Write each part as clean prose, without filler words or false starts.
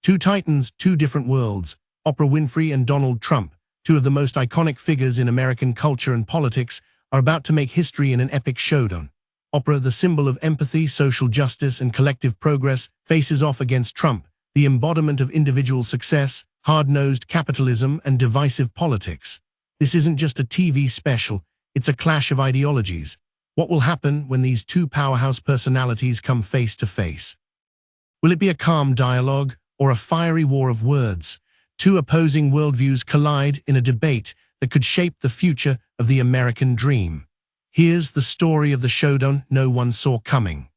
Two titans, two different worlds. Oprah Winfrey and Donald Trump, two of the most iconic figures in American culture and politics, are about to make history in an epic showdown. Oprah, the symbol of empathy, social justice, and collective progress, faces off against Trump, the embodiment of individual success, hard-nosed capitalism, and divisive politics. This isn't just a TV special, it's a clash of ideologies. What will happen when these two powerhouse personalities come face to face? Will it be a calm dialogue or a fiery war of words? Two opposing worldviews collide in a debate that could shape the future of the American dream. Here's the story of the showdown no one saw coming.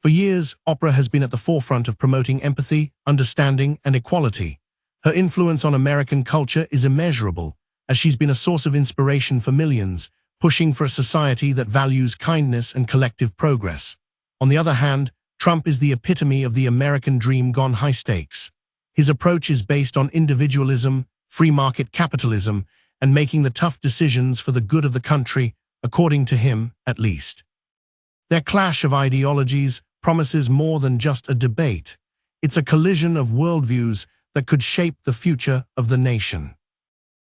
For years, Oprah has been at the forefront of promoting empathy, understanding, and equality. Her influence on American culture is immeasurable, as she's been a source of inspiration for millions, pushing for a society that values kindness and collective progress. On the other hand, Trump is the epitome of the American dream gone high stakes. His approach is based on individualism, free market capitalism, and making the tough decisions for the good of the country, according to him, at least. Their clash of ideologies promises more than just a debate. It's a collision of worldviews that could shape the future of the nation.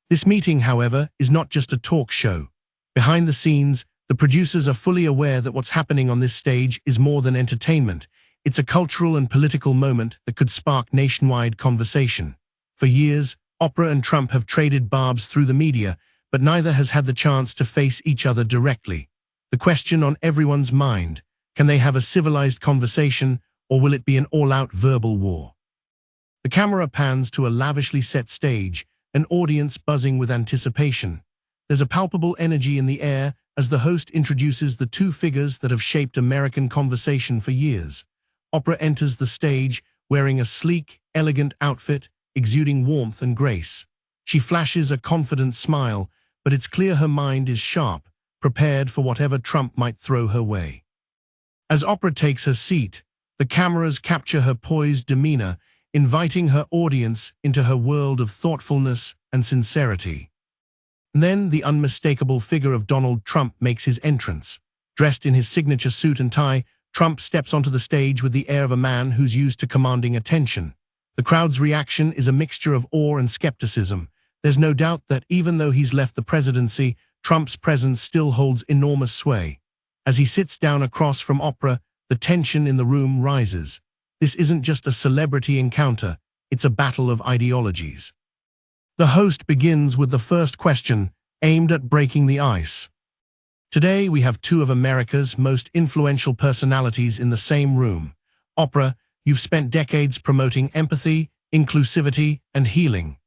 This meeting, however, is not just a talk show. Behind the scenes, the producers are fully aware that what's happening on this stage is more than entertainment. It's a cultural and political moment that could spark nationwide conversation. For years, Oprah and Trump have traded barbs through the media, but neither has had the chance to face each other directly. The question on everyone's mind: can they have a civilized conversation, or will it be an all-out verbal war? The camera pans to a lavishly set stage, an audience buzzing with anticipation. There's a palpable energy in the air as the host introduces the two figures that have shaped American conversation for years. Oprah enters the stage wearing a sleek, elegant outfit, exuding warmth and grace. She flashes a confident smile, but it's clear her mind is sharp, prepared for whatever Trump might throw her way. As Oprah takes her seat, the cameras capture her poised demeanor, inviting her audience into her world of thoughtfulness and sincerity. And then the unmistakable figure of Donald Trump makes his entrance. Dressed in his signature suit and tie, Trump steps onto the stage with the air of a man who's used to commanding attention. The crowd's reaction is a mixture of awe and skepticism. There's no doubt that even though he's left the presidency, Trump's presence still holds enormous sway. As he sits down across from Oprah, the tension in the room rises. This isn't just a celebrity encounter, it's a battle of ideologies. The host begins with the first question, aimed at breaking the ice. Today we have two of America's most influential personalities in the same room. Oprah, you've spent decades promoting empathy, inclusivity, and healing.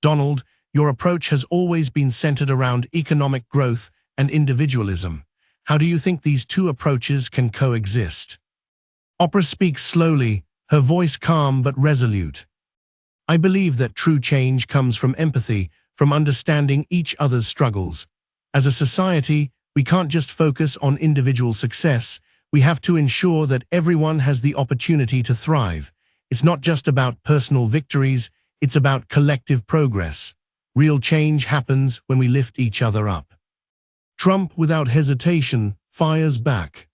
Donald, your approach has always been centered around economic growth and individualism. How do you think these two approaches can coexist? Oprah speaks slowly, her voice calm but resolute. I believe that true change comes from empathy, from understanding each other's struggles. As a society, we can't just focus on individual success. We have to ensure that everyone has the opportunity to thrive. It's not just about personal victories, it's about collective progress. Real change happens when we lift each other up. Trump, without hesitation, fires back.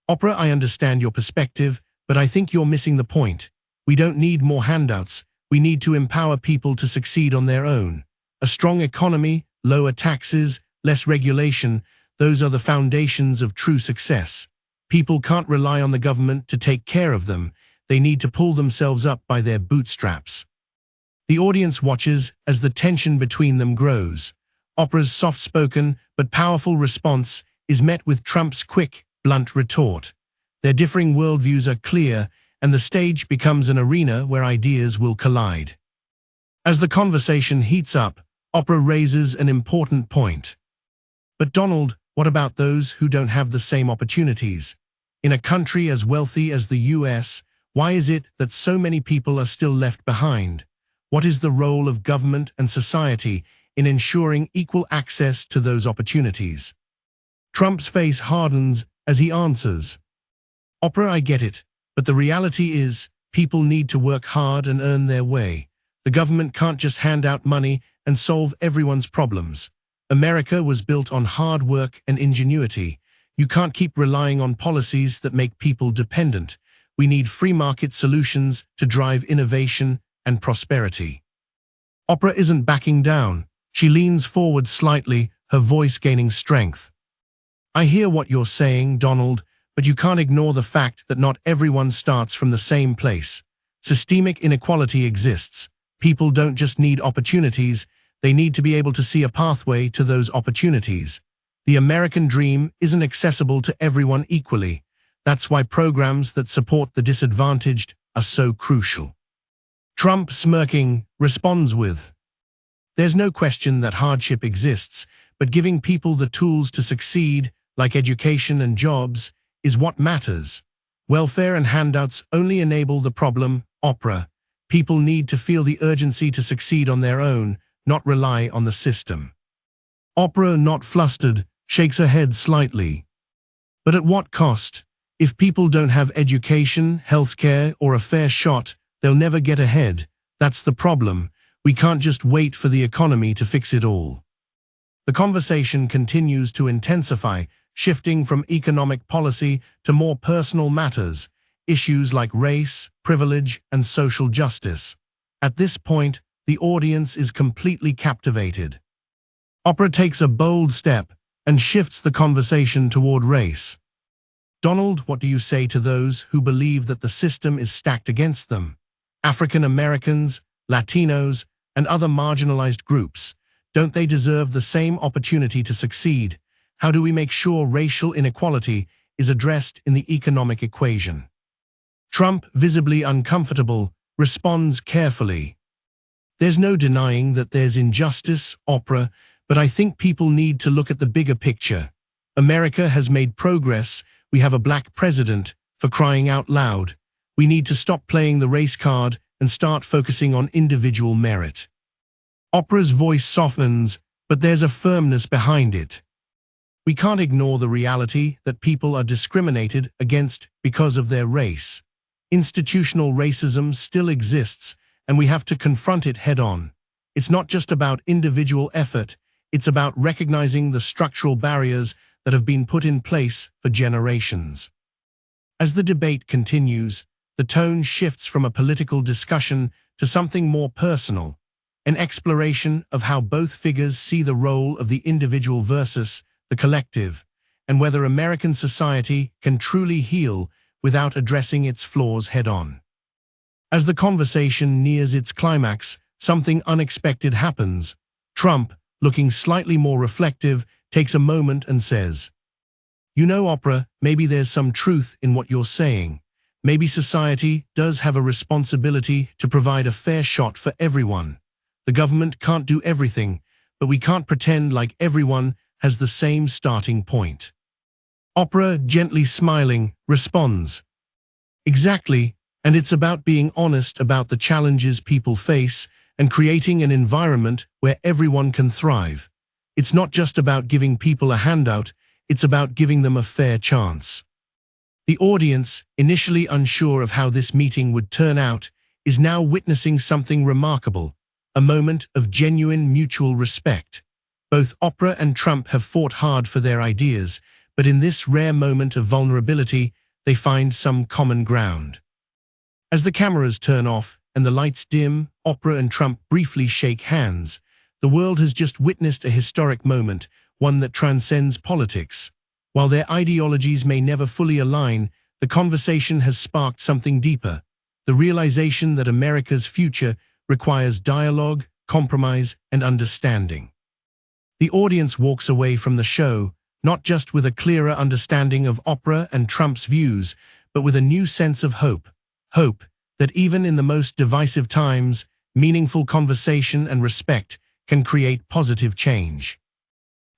Oprah, I understand your perspective, but I think you're missing the point. We don't need more handouts. We need to empower people to succeed on their own. A strong economy, lower taxes, less regulation, those are the foundations of true success. People can't rely on the government to take care of them. They need to pull themselves up by their bootstraps. The audience watches as the tension between them grows. Oprah's soft-spoken but powerful response is met with Trump's quick, blunt retort. Their differing worldviews are clear, and the stage becomes an arena where ideas will collide. As the conversation heats up, Oprah raises an important point. But Donald, what about those who don't have the same opportunities? In a country as wealthy as the US, why is it that so many people are still left behind? What is the role of government and society in ensuring equal access to those opportunities? Trump's face hardens as he answers. Oprah, I get it, but the reality is, people need to work hard and earn their way. The government can't just hand out money and solve everyone's problems. America was built on hard work and ingenuity. You can't keep relying on policies that make people dependent. We need free market solutions to drive innovation and prosperity. Oprah isn't backing down. She leans forward slightly, her voice gaining strength. I hear what you're saying, Donald, but you can't ignore the fact that not everyone starts from the same place. Systemic inequality exists. People don't just need opportunities, they need to be able to see a pathway to those opportunities. The American dream isn't accessible to everyone equally. That's why programs that support the disadvantaged are so crucial. Trump, smirking, responds with, "There's no question that hardship exists, but giving people the tools to succeed, like education and jobs, is what matters. Welfare and handouts only enable the problem, Oprah. People need to feel the urgency to succeed on their own, not rely on the system." Oprah, not flustered, shakes her head slightly. But at what cost? If people don't have education, healthcare, or a fair shot, they'll never get ahead. That's the problem. We can't just wait for the economy to fix it all. The conversation continues to intensify, shifting from economic policy to more personal matters, issues like race, privilege, and social justice. At this point, the audience is completely captivated. Oprah takes a bold step and shifts the conversation toward race. "Donald, what do you say to those who believe that the system is stacked against them? African Americans, Latinos, and other marginalized groups, don't they deserve the same opportunity to succeed? How do we make sure racial inequality is addressed in the economic equation?" Trump, visibly uncomfortable, responds carefully. "There's no denying that there's injustice, Oprah, but I think people need to look at the bigger picture. America has made progress. We have a black president, for crying out loud. We need to stop playing the race card and start focusing on individual merit." Oprah's voice softens, but there's a firmness behind it. "We can't ignore the reality that people are discriminated against because of their race. Institutional racism still exists, and we have to confront it head-on. It's not just about individual effort, it's about recognizing the structural barriers that have been put in place for generations." As the debate continues, the tone shifts from a political discussion to something more personal, an exploration of how both figures see the role of the individual versus the collective, and whether American society can truly heal without addressing its flaws head-on. As the conversation nears its climax, something unexpected happens. Trump, looking slightly more reflective, takes a moment and says, "You know, Oprah, maybe there's some truth in what you're saying. Maybe society does have a responsibility to provide a fair shot for everyone. The government can't do everything, but we can't pretend like everyone has the same starting point." Oprah, gently smiling, responds, "Exactly, and it's about being honest about the challenges people face and creating an environment where everyone can thrive. It's not just about giving people a handout, it's about giving them a fair chance." The audience, initially unsure of how this meeting would turn out, is now witnessing something remarkable, a moment of genuine mutual respect. Both Oprah and Trump have fought hard for their ideas, but in this rare moment of vulnerability, they find some common ground. As the cameras turn off and the lights dim, Oprah and Trump briefly shake hands. The world has just witnessed a historic moment, one that transcends politics. While their ideologies may never fully align, the conversation has sparked something deeper, the realization that America's future requires dialogue, compromise, and understanding. The audience walks away from the show, not just with a clearer understanding of Oprah and Trump's views, but with a new sense of hope. Hope that even in the most divisive times, meaningful conversation and respect can create positive change.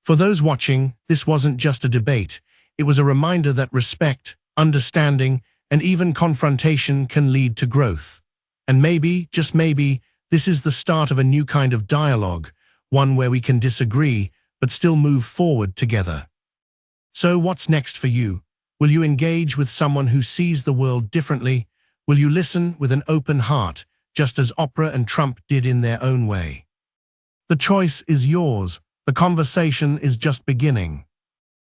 For those watching, this wasn't just a debate. It was a reminder that respect, understanding, and even confrontation can lead to growth. And maybe, just maybe, this is the start of a new kind of dialogue, one where we can disagree, but still move forward together. So what's next for you? Will you engage with someone who sees the world differently? Will you listen with an open heart, just as Oprah and Trump did in their own way? The choice is yours. The conversation is just beginning.